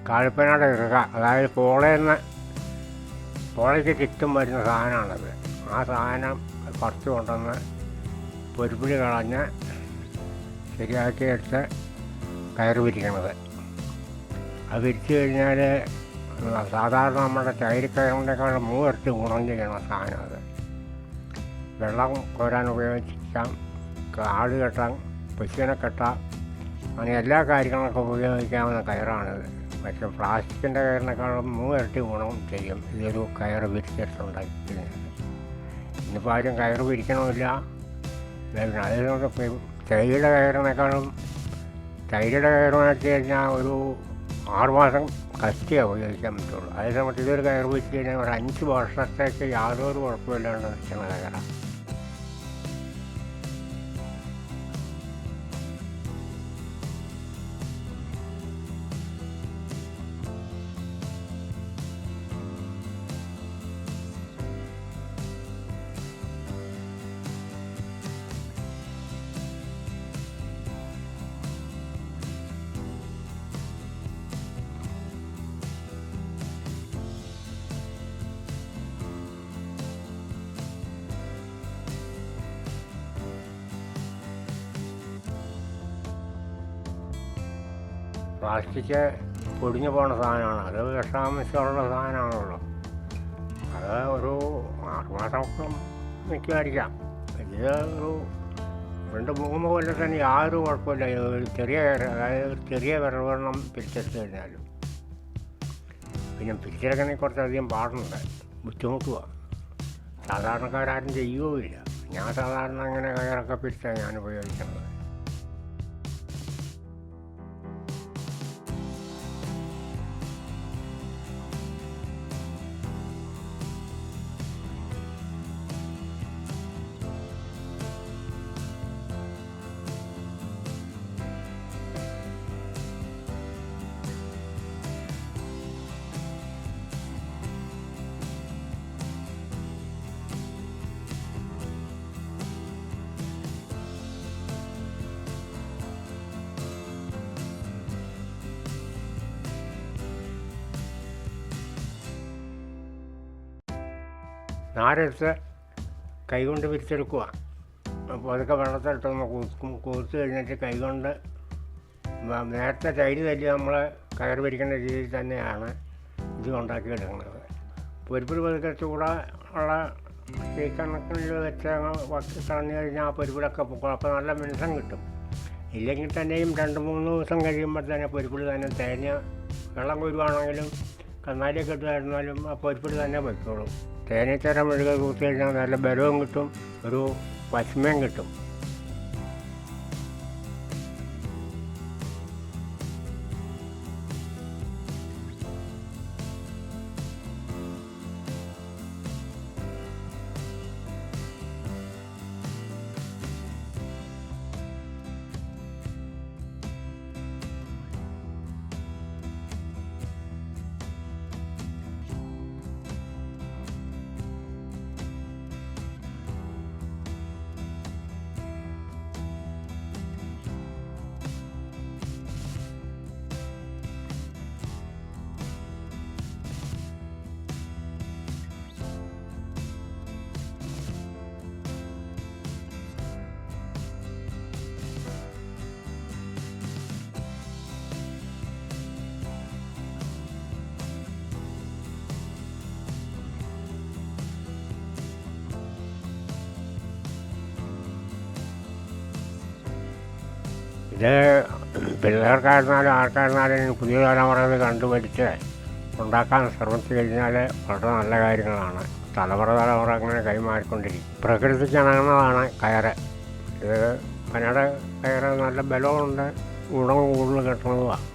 കാൽപ്പനയുടെ ഇറുക, അതായത് പോളയ്ക്ക് ചുറ്റും വരുന്ന സാധനമാണത്. ആ സാധനം കുറച്ച് കൊണ്ടുവന്ന് പൊരിപ്പിടി കളഞ്ഞ് ശരിയാക്കി എടുത്ത് കയറ് വിരിക്കണത്. അത് വിരിച്ചു കഴിഞ്ഞാൽ സാധാരണ നമ്മുടെ ചൈരിക്കയറിനേക്കാളും 3 ഇരട്ടി ഗുണം ചെയ്യണ സാധനം അത്. വെള്ളം കോരാൻ ഉപയോഗിക്കാം, ആട് കെട്ടാം, പശുവിനെ കെട്ടാം, അങ്ങനെ എല്ലാ കാര്യങ്ങളൊക്കെ ഉപയോഗിക്കാവുന്ന കയറാണിത്. പക്ഷേ പ്ലാസ്റ്റിക്കിൻ്റെ കയറിനേക്കാളും 3 ഇരട്ടി ഗുണം ചെയ്യും ഇതൊരു കയറ് വിരിച്ചെടുത്തുണ്ടാക്കി കഴിഞ്ഞാൽ. ഇന്നിപ്പോൾ ആരും കയറ് വിരിക്കണമില്ല. അതിനോട് തൈയുടെ കയറിനേക്കാളും തൈയുടെ കയറെന്ന് വെച്ച് കഴിഞ്ഞാൽ ഒരു 6 മാസം കഷ്ടിയാണ് ഉപയോഗിക്കാൻ പറ്റുള്ളൂ. അതേ സമയത്ത് ഇതൊരു കയറ് വിരിച്ച് കഴിഞ്ഞാൽ ഒരു 5 വർഷത്തേക്ക് യാതൊരു കുഴപ്പമില്ലാണ്ട് നിൽക്കുന്ന കയറാണ്. പ്ലാസ്റ്റിക് പൊടിഞ്ഞു പോകുന്ന സാധനമാണ്. അത് വിഷാംശമുള്ള സാധനമാണല്ലോ. അത് ഒരു 6 മാസമൊക്കെ നിൽക്കുമായിരിക്കാം. ഇത് ഒരു 2-3 കൊല്ലത്തിന് യാതൊരു കുഴപ്പമില്ല. അതായത് ചെറിയ വിരവെണ്ണം പിരിച്ചെടുത്ത് കഴിഞ്ഞാലും. പിന്നെ പിരിച്ചെടുക്കണമെങ്കിൽ കുറച്ചധികം പാടുണ്ട്, ബുദ്ധിമുട്ടുമാണ്. സാധാരണക്കാരും ചെയ്യുകയില്ല. ഞാൻ സാധാരണ അങ്ങനെ കയറൊക്കെ പിരിച്ചാണ് ഞാൻ ഉപയോഗിക്കുന്നത്. നാരെടുത്ത് കൈകൊണ്ട് പിരിച്ചെടുക്കുക. അപ്പോൾ അതൊക്കെ വെള്ളത്തിലിട്ടൊന്ന് കുതിർത്ത് കഴിഞ്ഞിട്ട് കൈകൊണ്ട് നേരത്തെ തൈര് തല്ലി നമ്മൾ കയറ് പിരിക്കുന്ന രീതിയിൽ തന്നെയാണ് ഇത് ഉണ്ടാക്കിയെടുക്കുന്നത്. പൊരിപ്പിടി പതുക്കെ ചൂടുള്ള തീക്കണക്കിൽ വെച്ച് കളഞ്ഞു കഴിഞ്ഞാൽ ആ പൊരിപ്പിടൊക്കെ പൊക്കും. അപ്പോൾ നല്ല മിനുസം കിട്ടും. ഇല്ലെങ്കിൽ തന്നെയും 2-3 ദിവസം കഴിയുമ്പോൾ തന്നെ പൊരിപ്പിടി തന്നെ തേഞ്ഞ് വെള്ളം കൊരുവാണെങ്കിലും കന്നാലിയൊക്കെ ഇട്ടായിരുന്നാലും ആ പൊരിപ്പിടി തന്നെ വയ്ക്കുള്ളൂ. തേനീച്ചരം മെഴുക കൂട്ടി കഴിഞ്ഞാൽ നല്ല ബലവും കിട്ടും, ഒരു പശുമയും കിട്ടും. ഇത് പിള്ളേർക്കായിരുന്നാലും ആർക്കായിരുന്നാലും പുതിയ തലമുറകൾ കണ്ടുപിടിച്ച് ഉണ്ടാക്കാൻ ശ്രമിച്ചു കഴിഞ്ഞാൽ വളരെ നല്ല കാര്യങ്ങളാണ്. തലമുറ അങ്ങനെ കൈമാറിക്കൊണ്ടിരിക്കും. പ്രകൃതിക്കിണങ്ങുന്നതാണ് കയറ്. ഇത് കനയുടെ കയറ് നല്ല ബലമുണ്ട്, ഗുണം കൂടുതൽ കിട്ടുന്നതുമാണ്.